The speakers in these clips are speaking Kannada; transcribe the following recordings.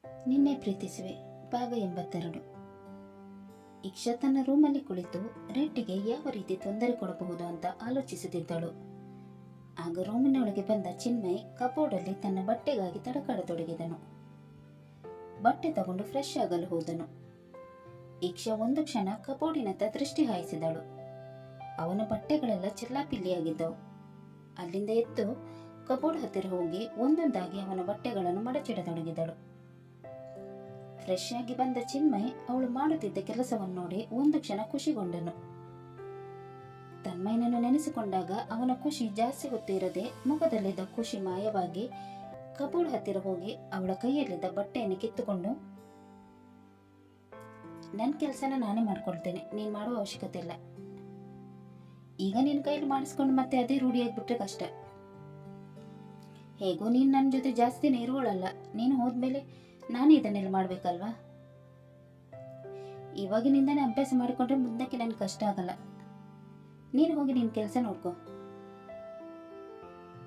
ನಿನ್ನೆ ಪ್ರೀತಿಸುವೆ ಭಾಗ 82. ಇಕ್ಷಾ ತನ್ನ ರೂಮಲ್ಲಿ ಕುಳಿತು ರೆಡ್ಡಿಗೆ ಯಾವ ರೀತಿ ತೊಂದರೆ ಕೊಡಬಹುದು ಅಂತ ಆಲೋಚಿಸುತ್ತಿದ್ದಳು. ಆಗ ರೂಮಿನೊಳಗೆ ಬಂದ ಚಿನ್ಮಯ್ ಕಬೋರ್ಡಲ್ಲಿ ತನ್ನ ಬಟ್ಟೆಗಾಗಿ ತಡಕಾಡತೊಡಗಿದನು. ಬಟ್ಟೆ ತಗೊಂಡು ಫ್ರೆಶ್ ಆಗಲು ಹೋದನು. ಇಕ್ಷಾ ಒಂದು ಕ್ಷಣ ಕಬೋರ್ಡಿನತ್ತ ದೃಷ್ಟಿ ಹಾಯಿಸಿದಳು. ಅವನ ಬಟ್ಟೆಗಳೆಲ್ಲ ಚಿಲ್ಲಾಪಿಲ್ಲಿಯಾಗಿದ್ದವು. ಅಲ್ಲಿಂದ ಎದ್ದು ಕಬೋರ್ಡ್ ಹತ್ತಿರ ಹೋಗಿ ಒಂದೊಂದಾಗಿ ಅವನ ಬಟ್ಟೆಗಳನ್ನು ಮಡಚಿಡತೊಡಗಿದಳು. ಫ್ರೆಶ್ ಆಗಿ ಬಂದ ಚಿನ್ಮಯ್ ಅವಳು ಮಾಡುತ್ತಿದ್ದ ಕೆಲಸವನ್ನು ನೋಡಿ ಒಂದು ಕ್ಷಣ ಖುಷಿಗೊಂಡನು. ತನ್ಮಯನನ್ನು ನೆನೆಸಿಕೊಂಡಾಗ ಅವನ ಖುಷಿ ಜಾಸ್ತಿ ಹೊತ್ತಿರದೆ ಮುಖದಲ್ಲಿದ್ದ ಖುಷಿ ಮಾಯವಾಗಿ ಕಬೋರ್ಡ್ ಹತ್ತಿರ ಹೋಗಿ ಅವಳ ಕೈಯಲ್ಲಿದ್ದ ಬಟ್ಟೆಯನ್ನು ಕಿತ್ತುಕೊಂಡು, ನನ್ನ ಕೆಲಸನ ನಾನೇ ಮಾಡ್ಕೊಳ್ತೇನೆ, ನೀನು ಮಾಡುವ ಅವಶ್ಯಕತೆ ಇಲ್ಲ. ಈಗ ನಿನ್ನ ಕೈಯಲ್ಲಿ ಮಾಡಿಸ್ಕೊಂಡು ಮತ್ತೆ ಅದೇ ರೂಢಿಯಾಗಿಬಿಟ್ರೆ ಕಷ್ಟ. ಹೇಗೋ ನೀನು ನನ್ನ ಜೊತೆ ಜಾಸ್ತಿನೇ ಇರುವಳಲ್ಲ, ನೀನು ಹೋದ್ಮೇಲೆ ನಾನೇ ಇದನ್ನೆಲ್ಲ ಮಾಡ್ಬೇಕಲ್ವಾ? ಇವಾಗಿನಿಂದಾನೇ ಅಭ್ಯಾಸ ಮಾಡಿಕೊಂಡ್ರೆ ಮುಂದಕ್ಕೆ ನನಗೆ ಕಷ್ಟ ಆಗಲ್ಲ. ನೀನು ಹೋಗಿ ನಿನ್ನ ಕೆಲಸ ನೋಡ್ಕೊ.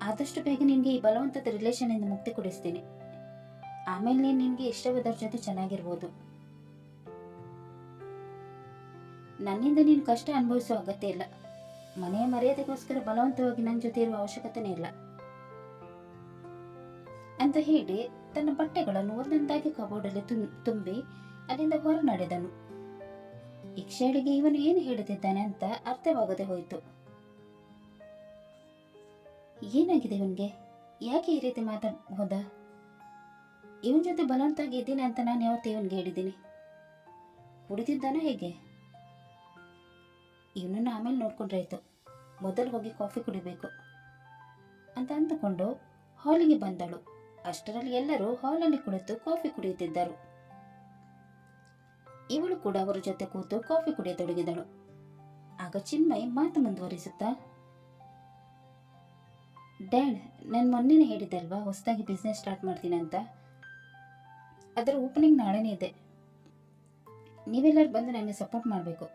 ಆದಷ್ಟು ಬೇಗ ನಿನಗೆ ಈ ಬಲವಂತದ ರಿಲೇಷನ್ ಇಂದ ಮುಕ್ತಿ ಕೊಡಿಸ್ತೀನಿ. ಆಮೇಲೆ ನೀನು ನಿನಗೆ ಇಷ್ಟವಾದವ್ರ ಜೊತೆ ಚೆನ್ನಾಗಿರ್ಬೋದು. ನನ್ನಿಂದ ನೀನು ಕಷ್ಟ ಅನುಭವಿಸೋ ಅಗತ್ಯ ಇಲ್ಲ. ಮನೆಯ ಮರ್ಯಾದೆಗೋಸ್ಕರ ಬಲವಂತವಾಗಿ ನನ್ನ ಜೊತೆ ಇರುವ ಅವಶ್ಯಕತೆನೇ ಇಲ್ಲ ಅಂತ ಹೇಳಿ ತನ್ನ ಬಟ್ಟೆಗಳನ್ನು ಒಂದೊಂದಾಗಿ ಕಬೋರ್ಡಲ್ಲಿ ತುಂಬಿ ಅಲ್ಲಿಂದ ಹೊರ ನಡೆದನು. ಇಕ್ಷಾಳಿಗೆ ಇವನು ಏನು ಹೇಳುತ್ತಿದ್ದಾನೆ ಅಂತ ಅರ್ಥವಾಗದೆ ಹೋಯಿತು. ಏನಾಗಿದೆ ಇವನ್ಗೆ? ಯಾಕೆ ಈ ರೀತಿ ಹೋದ? ಇವನ್ ಜೊತೆ ಬಲವಂತಾಗಿ ಇದ್ದೀನಿ ಅಂತ ನಾನು ಯಾವತ್ತು ಇವನ್ಗೆ ಹೇಳಿದ್ದೀನಿ? ಕುಡಿದಿದ್ದಾನೋ ಹೇಗೆ? ಇವನನ್ನು ಆಮೇಲೆ ನೋಡ್ಕೊಂಡ್ರಾಯ್ತು, ಮೊದಲು ಹೋಗಿ ಕಾಫಿ ಕುಡಿಬೇಕು ಅಂತ ಅಂದುಕೊಂಡು ಹಾಲಿಗೆ ಬಂದಳು. ಅಷ್ಟರಲ್ಲಿ ಎಲ್ಲರೂ ಹಾಲಲ್ಲಿ ಕುಳಿತು ಕಾಫಿ ಕುಡಿಯುತ್ತಿದ್ದರು. ಇವಳು ಕೂಡ ಅವರ ಜೊತೆ ಕೂತು ಕಾಫಿ ಕುಡಿಯತೊಡಗಿದಳು. ಆಗ ಚಿನ್ಮಯ್ ಮಾತು ಮುಂದುವರಿಸುತ್ತಾ, ಡ್ಯಾಡ್, ನಾನು ಮೊನ್ನೆನೇ ಹೇಳಿದ್ದಲ್ವಾ ಹೊಸದಾಗಿ ಬಿಸ್ನೆಸ್ ಸ್ಟಾರ್ಟ್ ಮಾಡ್ತೀನಿ ಅಂತ. ಅದರ ಓಪನಿಂಗ್ ನಾಳೆನೇ ಇದೆ. ನೀವೆಲ್ಲರೂ ಬಂದು ನನಗೆ ಸಪೋರ್ಟ್ ಮಾಡಬೇಕು.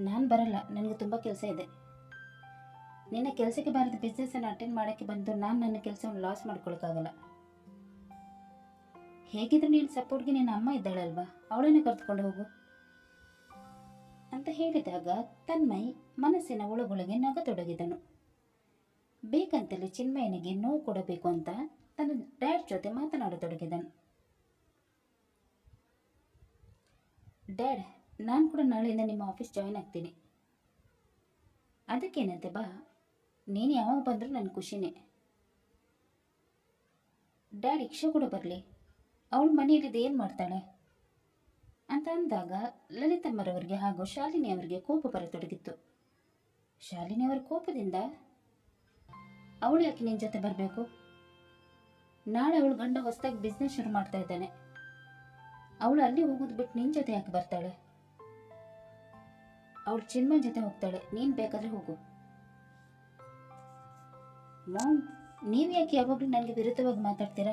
ನಾನು ಬರಲ್ಲ, ನನಗೆ ತುಂಬ ಕೆಲಸ ಇದೆ. ನಿನ್ನ ಕೆಲಸಕ್ಕೆ ಬಾರದ ಬಿಸ್ನೆಸ್ಸನ್ನು ಅಟೆಂಡ್ ಮಾಡೋಕ್ಕೆ ಬಂದು ನಾನು ನನ್ನ ಕೆಲಸವನ್ನು ಲಾಸ್ ಮಾಡ್ಕೊಳಕ್ಕಾಗಲ್ಲ. ಹೇಗಿದ್ರು ನೀನು ಸಪೋರ್ಟ್ಗೆ ನಿನ್ನ ಅಮ್ಮ ಇದ್ದಾಳಲ್ವಾ, ಅವಳನ್ನು ಕರೆದುಕೊಂಡು ಹೋಗು ಅಂತ ಹೇಳಿದಾಗ ತನ್ಮಯ್ ಮನಸ್ಸಿನ ಒಳಗೊಳಗೆ ನಗತೊಡಗಿದನು. ಬೇಕಂತಲೇ ಚಿನ್ಮಯನಿಗೆ ನೋವು ಕೊಡಬೇಕು ಅಂತ ತನ್ನ ಡ್ಯಾಡ್ ಜೊತೆ ಮಾತನಾಡತೊಡಗಿದನು. ಡ್ಯಾಡ್, ನಾನು ಕೂಡ ನಾಳೆಯಿಂದ ನಿಮ್ಮ ಆಫೀಸ್ ಜಾಯಿನ್ ಆಗ್ತೀನಿ. ಅದಕ್ಕೇನಂತೆ, ಬಾ, ನೀನು ಯಾವಾಗ ಬಂದರೂ ನನ್ನ ಖುಷಿನೇ. ಡ್ಯಾಡ್, ಇಕ್ಷಾ ಕೂಡ ಬರಲಿ, ಅವಳು ಮನೆಯಲ್ಲಿದ್ದು ಏನು ಮಾಡ್ತಾಳೆ ಅಂತ ಅಂದಾಗ ಲಲಿತಮ್ಮರವರಿಗೆ ಹಾಗೂ ಶಾಲಿನಿ ಅವರಿಗೆ ಕೋಪ ಬರತೊಡಗಿತ್ತು. ಶಾಲಿನಿ ಅವರ ಕೋಪದಿಂದ, ಅವಳು ಯಾಕೆ ನಿನ್ನ ಜೊತೆ ಬರಬೇಕು? ನಾಳೆ ಅವಳು ಗಂಡ ಹೊಸದಾಗಿ ಬಿಸ್ನೆಸ್ ಶುರು ಮಾಡ್ತಾ ಇದ್ದಾನೆ. ಅವಳು ಅಲ್ಲಿ ಹೋಗೋದು ಬಿಟ್ಟು ನಿನ್ನ ಜೊತೆ ಯಾಕೆ ಬರ್ತಾಳೆ? ಅವಳು ಚಿನ್ಮಯ್ ಜೊತೆ ಹೋಗ್ತಾಳೆ, ನೀನು ಬೇಕಾದರೆ ಹೋಗು. ಮಾಮ್, ನೀವು ಯಾಕೆ ಯಾವಾಗಲೂ ನನಗೆ ವಿರುದ್ಧವಾಗಿ ಮಾತಾಡ್ತೀರಾ?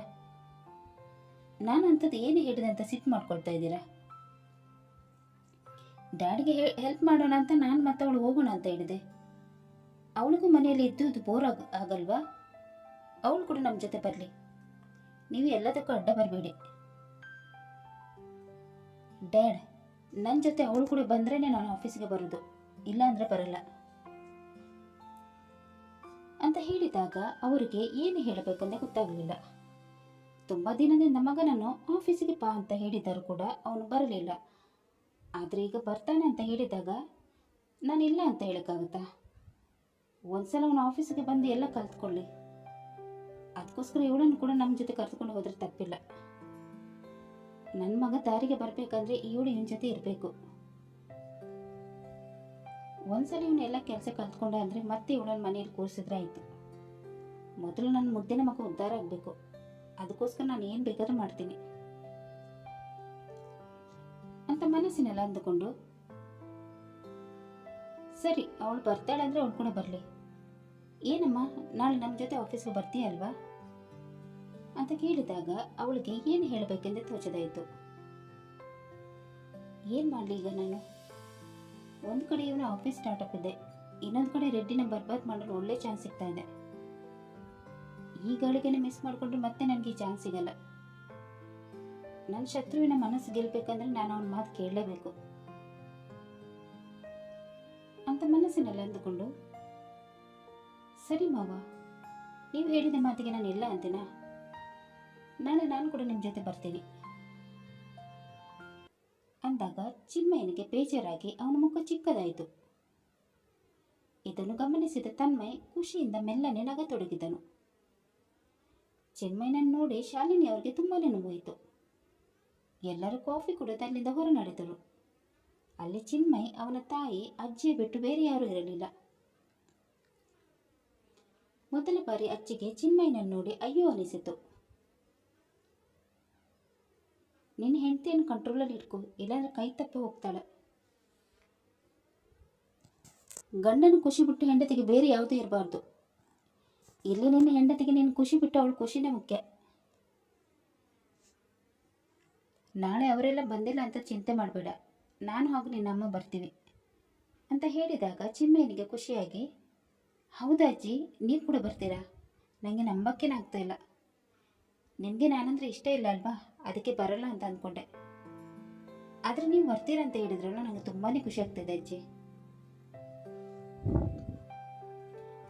ನಾನು ಅಂಥದ್ದು ಏನು ಹೇಳಿದೆ ಅಂತ ಸಿಟ್ಟು ಮಾಡ್ಕೊಳ್ತಾ ಇದ್ದೀರಾ? ಡ್ಯಾಡಿಗೆ ಹೆಲ್ಪ್ ಮಾಡೋಣ ಅಂತ ನಾನು ಮತ್ತೆ ಅವಳು ಹೋಗೋಣ ಅಂತ ಹೇಳಿದೆ. ಅವಳಿಗೂ ಮನೆಯಲ್ಲಿ ಇದ್ದು ಬೋರ್ ಆಗಲ್ವಾ? ಅವಳು ಕೂಡ ನಮ್ಮ ಜೊತೆ ಬರಲಿ. ನೀವು ಎಲ್ಲದಕ್ಕೂ ಅಡ್ಡ ಬರಬೇಡಿ. ಡ್ಯಾಡ್, ನನ್ನ ಜೊತೆ ಅವಳು ಕೂಡ ಬಂದ್ರೇ ನಾನು ಆಫೀಸ್ಗೆ ಬರೋದು, ಇಲ್ಲ ಅಂದರೆ ಬರಲ್ಲ ಅಂತ ಹೇಳಿದಾಗ ಅವರಿಗೆ ಏನು ಹೇಳಬೇಕಂತ ಗೊತ್ತಾಗಲಿಲ್ಲ. ತುಂಬ ದಿನದಿಂದ ಮಗನನ್ನು ಆಫೀಸಿಗೆ ಬಾ ಅಂತ ಹೇಳಿದರೂ ಕೂಡ ಅವನು ಬರಲಿಲ್ಲ. ಆದರೆ ಈಗ ಬರ್ತಾನೆ ಅಂತ ಹೇಳಿದಾಗ ನಾನಿಲ್ಲ ಅಂತ ಹೇಳೋಕ್ಕಾಗುತ್ತಾ? ಒಂದ್ಸಲ ಅವನು ಆಫೀಸಿಗೆ ಬಂದು ಎಲ್ಲ ಕಲ್ತ್ಕೊಳ್ಳಿ. ಅದಕ್ಕೋಸ್ಕರ ಇವಳನ್ನು ಕೂಡ ನಮ್ಮ ಜೊತೆ ಕರೆದುಕೊಂಡು ಹೋದರೆ ತಪ್ಪಿಲ್ಲ. ನನ್ನ ಮಗ ದಾರಿಗೆ ಬರಬೇಕಂದ್ರೆ ಇವಳು ಇವನ ಜೊತೆ ಇರಬೇಕು. ಒಂದ್ಸಲ ಇವನು ಎಲ್ಲ ಕೆಲಸ ಕಲ್ತ್ಕೊಂಡ ಅಂದರೆ ಮತ್ತೆ ಇವಳನ್ನು ಮನೆಯಲ್ಲಿ ಕೂರಿಸಿದ್ರೆ ಆಯಿತು. ಮೊದಲು ನನ್ನ ಮುದ್ದಿನ ಮಗ ಉದ್ಧಾರ ಆಗಬೇಕು. ಅದಕ್ಕೋಸ್ಕರ ನಾನು ಏನು ಬೇಕಾದ್ರೂ ಮಾಡ್ತೀನಿ ಅಂತ ಮನಸ್ಸಿನೆಲ್ಲ ಅಂದುಕೊಂಡು, ಸರಿ, ಅವಳು ಬರ್ತಾಳೆ ಅಂದರೆ ಅವಳು ಕೂಡ ಬರಲಿ. ಏನಮ್ಮ, ನಾಳೆ ನಮ್ಮ ಜೊತೆ ಆಫೀಸ್ಗೆ ಬರ್ತೀಯಲ್ವಾ ಅಂತ ಕೇಳಿದಾಗ ಅವಳಿಗೆ ಏನು ಹೇಳಬೇಕೆಂದು ತೋಚದಾಯಿತು. ಏನು ಮಾಡಲಿ ಈಗ ನಾನು? ಒಂದು ಕಡೆ ಇವನ ಆಫೀಸ್ ಸ್ಟಾರ್ಟಪ್ ಇದೆ, ಇನ್ನೊಂದು ಕಡೆ ರೆಡ್ಡಿನ ಬರ್ಬಾದ್ ಮಾಡಲು ಒಳ್ಳೆ ಚಾನ್ಸ್ ಸಿಗ್ತಾ ಇದೆ. ಈ ಗಳಿಗೆನೆ ಮಿಸ್ ಮಾಡಿಕೊಂಡ್ರೆ ಮತ್ತೆ ನನಗೆ ಈ ಚಾನ್ಸ್ ಸಿಗಲ್ಲ. ನನ್ನ ಶತ್ರುವಿನ ಮನಸ್ಸು ಗೆಲ್ಲಬೇಕಂದ್ರೆ ನಾನು ಅವನ ಮಾತು ಕೇಳಲೇಬೇಕು ಅಂತ ಮನಸ್ಸಿನಲ್ಲಿ ಅಂದುಕೊಂಡು, ಸರಿ ಮಾವ, ನೀವು ಹೇಳಿದ ಮಾತಿಗೆ ನಾನು ಇಲ್ಲ ಅಂತೀನ, ನಾಳೆ ನಾನು ಕೂಡ ನಿಮ್ಮ ಜೊತೆ ಬರ್ತೀನಿ ಅಂದಾಗ ಚಿನ್ಮಯನಿಗೆ ಬೇಜಾರಾಗಿ ಅವನ ಮುಖ ಚಿಕ್ಕದಾಯಿತು. ಇದನ್ನು ಗಮನಿಸಿದ ತನ್ಮಯ್ ಖುಷಿಯಿಂದ ಮೆಲ್ಲನೆ ನಗತೊಡಗಿದನು. ಚಿನ್ಮಯನನ್ನು ನೋಡಿ ಶಾಲಿನಿ ಅವರಿಗೆ ತುಂಬಾನೇ ನೋವಾಯಿತು. ಎಲ್ಲರೂ ಕಾಫಿ ಕುಡಿದು ಅಲ್ಲಿಂದ ಹೊರ ನಡೆದರು. ಅಲ್ಲಿ ಚಿನ್ಮಯ್ ಅವನ ತಾಯಿ ಅಜ್ಜಿಯ ಬಿಟ್ಟು ಬೇರೆ ಯಾರೂ ಇರಲಿಲ್ಲ. ಮೊದಲ ಬಾರಿ ಅಜ್ಜಿಗೆ ಚಿನ್ಮಯನನ್ನು ನೋಡಿ ಅಯ್ಯೋ ಅನಿಸಿತು. ನಿನ್ನ ಹೆಂಡತಿಯನ್ನು ಕಂಟ್ರೋಲಲ್ಲಿ ಇಟ್ಕೋ, ಇಲ್ಲಾಂದ್ರೆ ಕೈ ತಪ್ಪಿ ಹೋಗ್ತಾಳೆ. ಗಂಡನ ಖುಷಿ ಬಿಟ್ಟು ಹೆಂಡತಿಗೆ ಬೇರೆ ಯಾವುದೂ ಇರಬಾರ್ದು. ಇಲ್ಲಿ ನಿನ್ನ ಹೆಂಡತಿಗೆ ನೀನು ಖುಷಿ ಬಿಟ್ಟು ಅವಳು ಖುಷಿನೇ ಮುಖ್ಯ. ನಾಳೆ ಅವರೆಲ್ಲ ಬಂದಿಲ್ಲ ಅಂತ ಚಿಂತೆ ಮಾಡಬೇಡ, ನಾನು ಹಾಗೂ ನಿನ್ನಮ್ಮ ಬರ್ತೀವಿ ಅಂತ ಹೇಳಿದಾಗ ಚಿನ್ಮಯನಿಗೆ ಖುಷಿಯಾಗಿ, ಹೌದಾ ಅಜ್ಜಿ, ನೀವು ಕೂಡ ಬರ್ತೀರಾ? ನನಗೆ ನಂಬಕ್ಕೇನೆ ಆಗ್ತಾ ಇಲ್ಲ. ನಿನಗೆ ನಾನಂದ್ರೆ ಇಷ್ಟ ಇಲ್ಲ ಅಲ್ವಾ, ಅದಕ್ಕೆ ಬರಲ್ಲ ಅಂತ ಅಂದ್ಕೊಂಡೆ. ಆದರೆ ನೀವು ಬರ್ತೀರಾ ಅಂತ ಹೇಳಿದ್ರಲ್ಲ, ನನಗೆ ತುಂಬಾ ಖುಷಿ ಆಗ್ತಿದೆ ಅಜ್ಜಿ.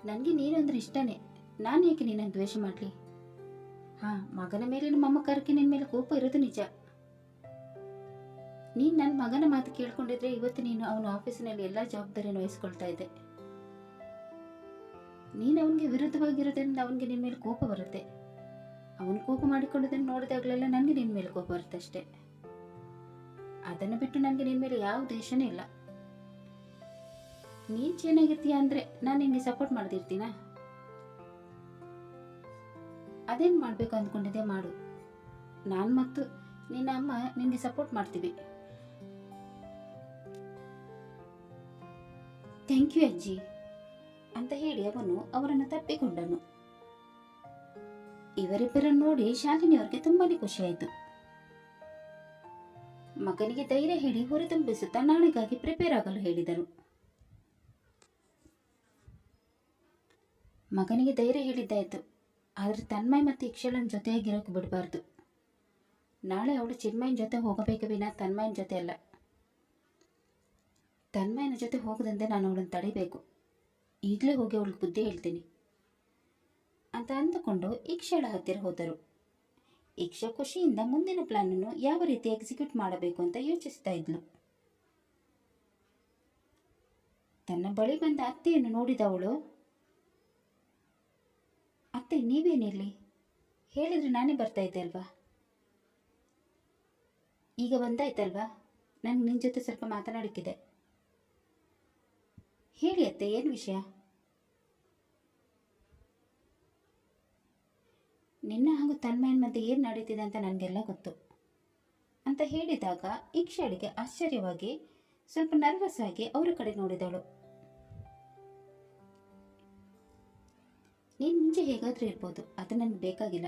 ನನಗೆ ನೀನು ಅಂದ್ರೆ ಇಷ್ಟನೇ, ನಾನು ಯಾಕೆ ನಿನ್ನನ್ನು ದ್ವೇಷ ಮಾಡಲಿ? ಹಾಂ, ಮಗನ ಮೇಲಿನ ಮಮಕಾರಕ್ಕೆ ನಿನ್ನ ಮೇಲೆ ಕೋಪ ಇರೋದು ನಿಜ. ನೀನು ನನ್ನ ಮಗನ ಮಾತು ಕೇಳ್ಕೊಂಡಿದ್ರೆ ಇವತ್ತು ನೀನು ಅವನ ಆಫೀಸಿನಲ್ಲಿ ಎಲ್ಲ ಜವಾಬ್ದಾರಿಯನ್ನು ವಹಿಸ್ಕೊಳ್ತಾ ಇದ್ದೆ. ನೀನು ಅವನಿಗೆ ವಿರುದ್ಧವಾಗಿರೋದ್ರಿಂದ ಅವನಿಗೆ ನಿನ್ನ ಮೇಲೆ ಕೋಪ ಬರುತ್ತೆ. ಅವನು ಕೋಪ ಮಾಡಿಕೊಳ್ಳೋದನ್ನು ನೋಡಿದಾಗಲೆಲ್ಲ ನನಗೆ ನಿನ್ನ ಮೇಲೆ ಕೋಪ ಬರುತ್ತೆ ಅಷ್ಟೇ. ಅದನ್ನು ಬಿಟ್ಟು ನನಗೆ ನಿನ್ನ ಮೇಲೆ ಯಾವ ದ್ವೇಷನೇ ಇಲ್ಲ. ನೀನು ಚೆನ್ನಾಗಿರ್ತೀಯ ಅಂದರೆ ನಾನು ನಿನಗೆ ಸಪೋರ್ಟ್ ಮಾಡ್ದಿರ್ತೀನ? ಅದೇನು ಮಾಡಬೇಕು ಅಂದ್ಕೊಂಡಿದ್ದೆ ಮಾಡು. ನಾನು ಮತ್ತು ನಿನ್ನ ಅಮ್ಮ ನಿನಗೆ ಸಪೋರ್ಟ್ ಮಾಡ್ತೀವಿ. ಥ್ಯಾಂಕ್ ಯು ಅಜ್ಜಿ ಅಂತ ಹೇಳಿ ಅವನು ಅವರನ್ನು ತಪ್ಪಿಕೊಂಡನು. ಇವರಿಬ್ಬರನ್ನು ನೋಡಿ ಶಾಲಿನಿ ಅವರಿಗೆ ತುಂಬಾನೇ ಖುಷಿಯಾಯಿತು. ಮಗನಿಗೆ ಧೈರ್ಯ ಹೇಳಿ ಹೊರತುಂಬಿಸುತ್ತಾ ನಾಳೆಗಾಗಿ ಪ್ರಿಪೇರ್ ಆಗಲು ಹೇಳಿದರು. ಮಗನಿಗೆ ಧೈರ್ಯ ಹೇಳಿದ್ದಾಯಿತು, ಆದರೆ ತನ್ಮಯ್ ಮತ್ತು ಇಕ್ಷಳನ ಜೊತೆಯಾಗಿರೋಕೆ ಬಿಡಬಾರ್ದು. ನಾಳೆ ಅವಳು ಚಿನ್ಮಯನ ಜೊತೆ ಹೋಗಬೇಕು ವಿನ ತನ್ಮಯನ ಜೊತೆ ಅಲ್ಲ. ತನ್ಮಯನ ಜೊತೆ ಹೋಗದಂತೆ ನಾನು ಅವಳನ್ನು ತಡಿಬೇಕು. ಈಗಲೇ ಹೋಗಿ ಅವಳಿಗೆ ಬುದ್ಧಿ ಹೇಳ್ತೀನಿ ಅಂತ ಅಂದುಕೊಂಡು ಇಕ್ಷಳ ಹತ್ತಿರ ಹೋದರು. ಇಕ್ಷ ಖುಷಿಯಿಂದ ಮುಂದಿನ ಪ್ಲಾನನ್ನು ಯಾವ ರೀತಿ ಎಕ್ಸಿಕ್ಯೂಟ್ ಮಾಡಬೇಕು ಅಂತ ಯೋಚಿಸ್ತಾ ಇದ್ಲು. ತನ್ನ ಬಳಿ ಬಂದ ಅತ್ತೆಯನ್ನು ನೋಡಿದವಳು, ಅತ್ತೆ ನೀವೇನಿಲ್ಲಿ? ಹೇಳಿದ್ರೆ ನಾನೇ ಬರ್ತಾ ಇದ್ದೆ ಅಲ್ವಾ? ಈಗ ಬಂದಾಯ್ತಲ್ವಾ? ನನಗೆ ನಿನ್ನ ಜೊತೆ ಸ್ವಲ್ಪ ಮಾತನಾಡಕ್ಕಿದೆ. ಹೇಳಿ ಅತ್ತೆ, ಏನು ವಿಷಯ? ನಿನ್ನ ಹಾಗೂ ತನ್ಮಯನ ಮಧ್ಯೆ ಏನು ನಡೀತಿದೆ ಅಂತ ನನಗೆಲ್ಲ ಗೊತ್ತು ಅಂತ ಹೇಳಿದಾಗ ಇಕ್ಷಳಿಗೆ ಆಶ್ಚರ್ಯವಾಗಿ ಸ್ವಲ್ಪ ನರ್ವಸ್ ಆಗಿ ಅವರ ಕಡೆ ನೋಡಿದಳು. ನೀನು ಮುಂಚೆ ಹೇಗಾದರೂ ಇರ್ಬೋದು, ಅದು ನನಗೆ ಬೇಕಾಗಿಲ್ಲ.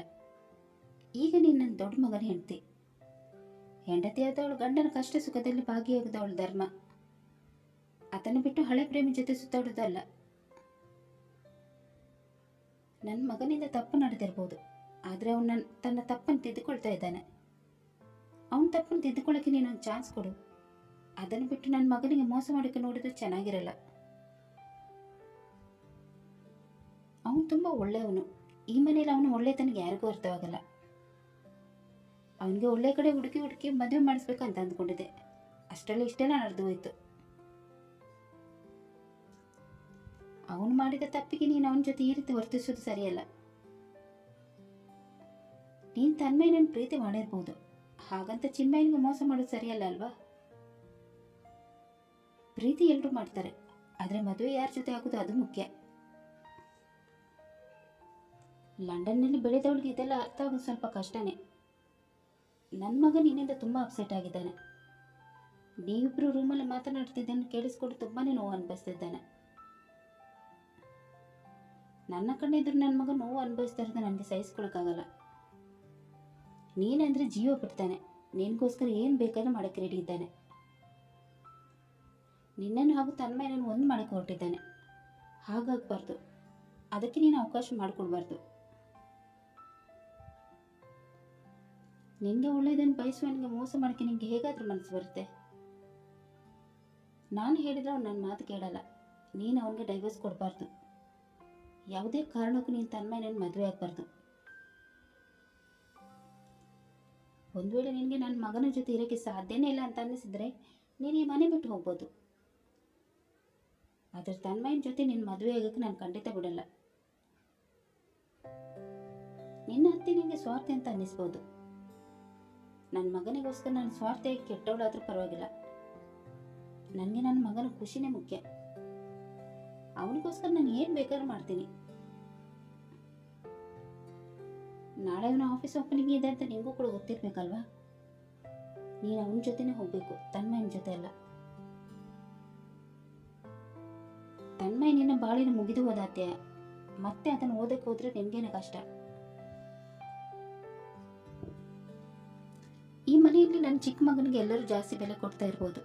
ಈಗ ನೀನು ನನ್ನ ದೊಡ್ಡ ಮಗನ ಹೆಂಡತಿ ಆದವಳು ಗಂಡನ ಕಷ್ಟ ಸುಖದಲ್ಲಿ ಭಾಗಿಯಾಗದವಳು ಧರ್ಮ. ಅದನ್ನು ಬಿಟ್ಟು ಹಳೆ ಪ್ರೇಮಿ ಜೊತೆ ಸುತ್ತಾಡೋದಲ್ಲ. ನನ್ನ ಮಗನಿಂದ ತಪ್ಪು ನಡೆದಿರ್ಬೋದು, ಆದರೆ ಅವನು ತನ್ನ ತಪ್ಪನ್ನು ತಿದ್ದುಕೊಳ್ತಾ ಇದ್ದಾನೆ. ಅವನ ತಪ್ಪನ್ನು ತಿದ್ದುಕೊಳ್ಳೋಕೆ ನೀನೊಂದು ಚಾನ್ಸ್ ಕೊಡು. ಅದನ್ನು ಬಿಟ್ಟು ನನ್ನ ಮಗನಿಗೆ ಮೋಸ ಮಾಡೋಕ್ಕೆ ನೋಡಿದ್ರೆ ಚೆನ್ನಾಗಿರಲ್ಲ. ಅವನು ತುಂಬ ಒಳ್ಳೆಯವನು. ಈ ಮನೇಲಿ ಅವನು ಒಳ್ಳೆತನಿಗೆ ಯಾರಿಗೂ ಅರ್ಥವಾಗಲ್ಲ. ಅವನಿಗೆ ಒಳ್ಳೆ ಕಡೆ ಹುಡುಕಿ ಮದುವೆ ಮಾಡಿಸ್ಬೇಕಂತ ಅಂದ್ಕೊಂಡಿದ್ದೆ. ಅಷ್ಟರಲ್ಲಿ ಇಷ್ಟೆಲ್ಲ ನಡೆದು ಹೋಯ್ತು. ಅವನು ಮಾಡಿದ ತಪ್ಪಿಗೆ ನೀನು ಅವನ ಜೊತೆ ಈ ರೀತಿ ವರ್ತಿಸೋದು ಸರಿಯಲ್ಲ. ನೀನು ತನ್ಮಯನನ್ನು ಪ್ರೀತಿ ಮಾಡಿರ್ಬೋದು, ಹಾಗಂತ ಚಿನ್ಮಯನಿಗೆ ಮೋಸ ಮಾಡೋದು ಸರಿಯಲ್ಲ ಅಲ್ವಾ? ಪ್ರೀತಿ ಎಲ್ಲರೂ ಮಾಡ್ತಾರೆ, ಆದರೆ ಮದುವೆ ಯಾರ ಜೊತೆ ಆಗೋದು ಅದು ಮುಖ್ಯ. ಲಂಡನ್ನಲ್ಲಿ ಬೆಳೆದವಳಿಗೆ ಇದೆಲ್ಲ ಅರ್ಥ ಆಗೋದು ಸ್ವಲ್ಪ ಕಷ್ಟನೇ. ನನ್ನ ಮಗ ನಿನ್ನಿಂದ ತುಂಬ ಅಪ್ಸೆಟ್ ಆಗಿದ್ದಾನೆ. ನೀವಿಬ್ಬರು ರೂಮಲ್ಲಿ ಮಾತನಾಡ್ತಿದ್ದನ್ನು ಕೇಳಿಸ್ಕೊಂಡು ತುಂಬಾ ನೋವು ಅನುಭವಿಸ್ತಿದ್ದಾನೆ. ನನ್ನ ಕಣ್ಣಿದ್ರು ನನ್ನ ಮಗ ನೋವು ಅನುಭವಿಸ್ತಾ ಇರೋದು ನನಗೆ ಸಹಿಸ್ಕೊಳಕ್ಕಾಗಲ್ಲ. ನೀನಂದ್ರೆ ಜೀವ ಬಿಡ್ತಾನೆ. ನಿನಗೋಸ್ಕರ ಏನು ಬೇಕಾದ್ರೂ ಮಾಡೋಕ್ಕೆ ರೆಡಿ ಇದ್ದಾನೆ. ನಿನ್ನನ್ನು ಹಾಗೂ ತನ್ಮಯನನ್ನು ಒಂದು ಮಾಡೋಕ್ಕೆ ಹೊರಟಿದ್ದಾನೆ. ಹಾಗಾಗಬಾರ್ದು. ಅದಕ್ಕೆ ನೀನು ಅವಕಾಶ ಮಾಡಿಕೊಡ್ಬಾರ್ದು. ನಿನಗೆ ಒಳ್ಳೆಯದನ್ನು ಬಯಸುವವನಿಗೆ ಮೋಸ ಮಾಡೋಕ್ಕೆ ನಿನಗೆ ಹೇಗಾದರೂ ಮನಸ್ಸು ಬರುತ್ತೆ? ನಾನು ಹೇಳಿದ್ರೆ ಅವ್ನು ನನ್ನ ಮಾತು ಕೇಳಲ್ಲ. ನೀನು ಅವನಿಗೆ ಡೈವರ್ಸ್ ಕೊಡಬಾರ್ದು. ಯಾವುದೇ ಕಾರಣಕ್ಕೂ ನೀನು ತನ್ಮಯನನ್ನು ಮದುವೆ ಆಗಬಾರ್ದು. ಒಂದು ವೇಳೆ ನಿನಗೆ ನನ್ನ ಮಗನ ಜೊತೆ ಇರೋಕ್ಕೆ ಸಾಧ್ಯನೇ ಇಲ್ಲ ಅಂತ ಅನ್ನಿಸಿದ್ರೆ ನೀನು ಈ ಮನೆ ಬಿಟ್ಟು ಹೋಗ್ಬೋದು. ಆದರೆ ತನ್ಮಯನ ಜೊತೆ ನಿನ್ನ ಮದುವೆ ಆಗೋಕ್ಕೆ ನಾನು ಖಂಡಿತ ಬಿಡಲ್ಲ. ನಿನ್ನ ಅತ್ತೆ ನಿನಗೆ ಸ್ವಾರ್ಥಿ ಅಂತ ಅನ್ನಿಸ್ಬೋದು. ನನ್ನ ಮಗನಿಗೋಸ್ಕರ ನಾನು ಸ್ವಾರ್ಥಿಯಾಗಿ ಕೆಟ್ಟವಳಾದರೂ ಪರವಾಗಿಲ್ಲ. ನನಗೆ ನನ್ನ ಮಗನ ಖುಷಿನೇ ಮುಖ್ಯ. ಅವನಿಗೋಸ್ಕರ ನಾನು ಏನು ಬೇಕಾದ್ರೂ ಮಾಡ್ತೀನಿ. ನಾಳೆ ಅವನ ಆಫೀಸ್ ಓಪನಿಂಗ್ ಇದೆ ಅಂತ ನಿಮಗೂ ಕೂಡ ಗೊತ್ತಿರಬೇಕಲ್ವಾ? ನೀನು ಅವನ ಜೊತೆನೇ ಹೋಗಬೇಕು, ತನ್ಮಯನ ಜೊತೆ ಅಲ್ಲ. ತನ್ಮಯ ನಿನ್ನ ಬಾಳಿನ ಮುಗಿದು ಹೋದಾತ್ಯ. ಮತ್ತೆ ಅದನ್ನು ಓದಕ್ಕೆ ಹೋದ್ರೆ ನಿನ್ಗೇನೆ ಕಷ್ಟ. ಈ ಮನೆಯಲ್ಲಿ ನನ್ನ ಚಿಕ್ಕ ಮಗನಿಗೆ ಎಲ್ಲರೂ ಜಾಸ್ತಿ ಬೆಲೆ ಕೊಡ್ತಾ ಇರ್ಬೋದು.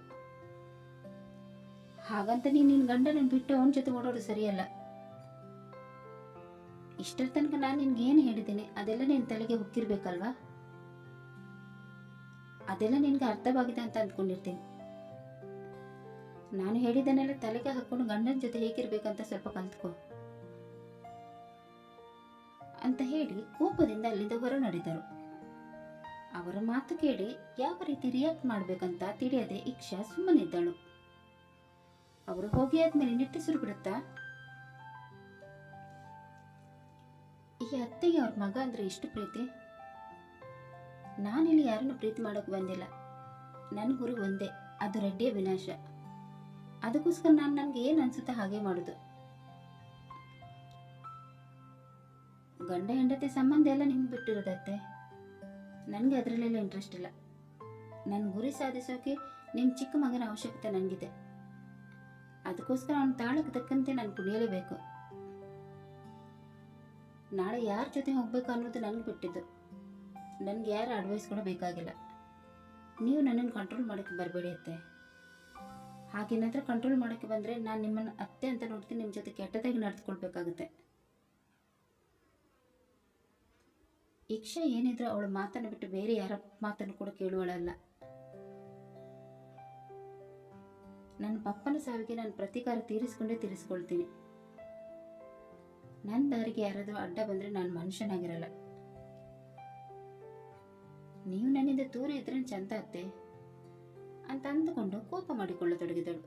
ಹಾಗಂತ ನೀನು ನಿನ್ನ ಗಂಡನ ಬಿಟ್ಟು ಅವನ ಜೊತೆ ಓಡೋದು ಸರಿಯಲ್ಲ. ಇಷ್ಟರ ತನಕ ನಾನು ನಿನ್ಗೆ ಏನು ಹೇಳಿದ್ದೀನಿ ಅದೆಲ್ಲ ನಿನ್ನ ತಲೆಗೆ ಹೊಕ್ಕಿರ್ಬೇಕಲ್ವಾ? ಅದೆಲ್ಲ ನಿನ್ಗೆ ಅರ್ಥವಾಗಿದೆ ಅಂತ ಅಂದ್ಕೊಂಡಿರ್ತೀನಿ. ನಾನು ಹೇಳಿದ್ದನ್ನೆಲ್ಲ ತಲೆಗೆ ಹಾಕೊಂಡು ಗಂಡನ ಜೊತೆ ಹೇಗಿರ್ಬೇಕಂತ ಸ್ವಲ್ಪ ಕಲ್ತ್ಕೋ ಅಂತ ಹೇಳಿ ಕೋಪದಿಂದ ಅಲ್ಲಿಂದ ಹೊರ ನಡೆದರು. ಅವರ ಮಾತು ಕೇಳಿ ಯಾವ ರೀತಿ ರಿಯಾಕ್ಟ್ ಮಾಡ್ಬೇಕಂತ ತಿಳಿಯದೆ ಇಕ್ಷಾ ಸುಮ್ಮನಿದ್ದಳು. ಅವರು ಹೋಗಿ ಆದ್ಮೇಲೆ ನಿಟ್ಟುಸಿರು ಬಿಡುತ್ತಾ, ಈ ಅತ್ತೆಗೆ ಅವ್ರ ಮಗ ಅಂದ್ರೆ ಇಷ್ಟು ಪ್ರೀತಿ? ನಾನಿಲ್ಲಿ ಯಾರನ್ನು ಪ್ರೀತಿ ಮಾಡೋಕೆ ಬಂದಿಲ್ಲ. ನನ್ನ ಗುರು ಒಂದೇ, ಅದು ರೆಡ್ಡಿಯ ವಿನಾಶ. ಅದಕ್ಕೋಸ್ಕರ ನಾನು ನನಗೆ ಏನು ಅನ್ಸುತ್ತೆ ಹಾಗೆ ಮಾಡೋದು. ಗಂಡ ಹೆಂಡತಿ ಸಂಬಂಧ ಎಲ್ಲ ನಿಮ್ಗೆ ಬಿಟ್ಟಿರೋದತ್ತೆ. ನನಗೆ ಅದರಲ್ಲೆಲ್ಲ ಇಂಟ್ರೆಸ್ಟ್ ಇಲ್ಲ. ನನ್ನ ಗುರಿ ಸಾಧಿಸೋಕೆ ನಿಮ್ಮ ಚಿಕ್ಕ ಮಗನ ಅವಶ್ಯಕತೆ ನನಗಿದೆ. ಅದಕ್ಕೋಸ್ಕರ ಅವನ ತಾಳಕ್ಕೆ ತಕ್ಕಂತೆ ನಾನು ಕುಣಿಯಲೇಬೇಕು. ನಾಳೆ ಯಾರ ಜೊತೆ ಹೋಗ್ಬೇಕು ಅನ್ನೋದು ನನಗೆ ಬಿಟ್ಟಿದ್ದು. ನನಗೆ ಯಾರ ಅಡ್ವೈಸ್ ಕೂಡ ಬೇಕಾಗಿಲ್ಲ. ನೀವು ನನ್ನನ್ನು ಕಂಟ್ರೋಲ್ ಮಾಡೋಕ್ಕೆ ಬರಬೇಡಿ ಅತ್ತೆ. ಹಾಗೇನಾದ್ರೂ ಕಂಟ್ರೋಲ್ ಮಾಡೋಕ್ಕೆ ಬಂದರೆ ನಾನು ನಿಮ್ಮನ್ನು ಅತ್ತೆ ಅಂತ ನೋಡ್ತೀನಿ, ನಿಮ್ಮ ಜೊತೆ ಕೆಟ್ಟದಾಗಿ ನಡೆದುಕೊಳ್ಬೇಕಾಗುತ್ತೆ. ಇಕ್ಷಾ ಏನಿದ್ರು ಅವಳ ಮಾತನ್ನು ಬಿಟ್ಟು ಬೇರೆ ಯಾರ ಮಾತನ್ನು ಕೂಡ ಕೇಳುವಳಲ್ಲ. ನನ್ನ ಪಪ್ಪನ ಸಾವಿಗೆ ನಾನು ಪ್ರತೀಕಾರ ತೀರಿಸ್ಕೊಳ್ತೀನಿ. ನನ್ನ ದಾರಿಗೆ ಯಾರಾದರೂ ಅಡ್ಡ ಬಂದರೆ ನಾನು ಮನುಷ್ಯನಾಗಿರಲ್ಲ. ನೀವು ನನ್ನಿಂದ ದೂರ ಇದ್ರೆ ಚಂದ ಅತ್ತೆ ಅಂತ ಅಂದುಕೊಂಡು ಕೋಪ ಮಾಡಿಕೊಳ್ಳತೊಡಗಿದಳು.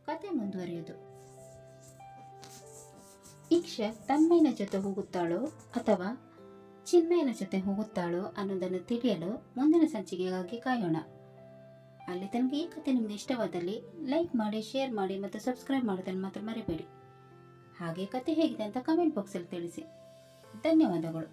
ಕತೆ ಮುಂದುವರಿಯುವುದು. ಇಕ್ಷಾ ತನ್ಮಯನ ಜೊತೆ ಹೋಗುತ್ತಾಳೋ ಅಥವಾ ಚಿನ್ಮಯನ ಜೊತೆ ಹೋಗುತ್ತಾಳೋ ಅನ್ನೋದನ್ನು ತಿಳಿಯಲು ಮುಂದಿನ ಸಂಚಿಕೆಗಾಗಿ ಕಾಯೋಣ. ಅಲ್ಲಿ ತನಕ ಈ ಕತೆ ನಿಮಗೆ ಇಷ್ಟವಾದಲ್ಲಿ ಲೈಕ್ ಮಾಡಿ, ಶೇರ್ ಮಾಡಿ ಮತ್ತು ಸಬ್ಸ್ಕ್ರೈಬ್ ಮಾಡೋದನ್ನು ಮಾತ್ರ ಮರಿಬೇಡಿ. ಹಾಗೆ ಕತೆ ಹೇಗಿದೆ ಅಂತ ಕಮೆಂಟ್ ಬಾಕ್ಸಲ್ಲಿ ತಿಳಿಸಿ. ಧನ್ಯವಾದಗಳು.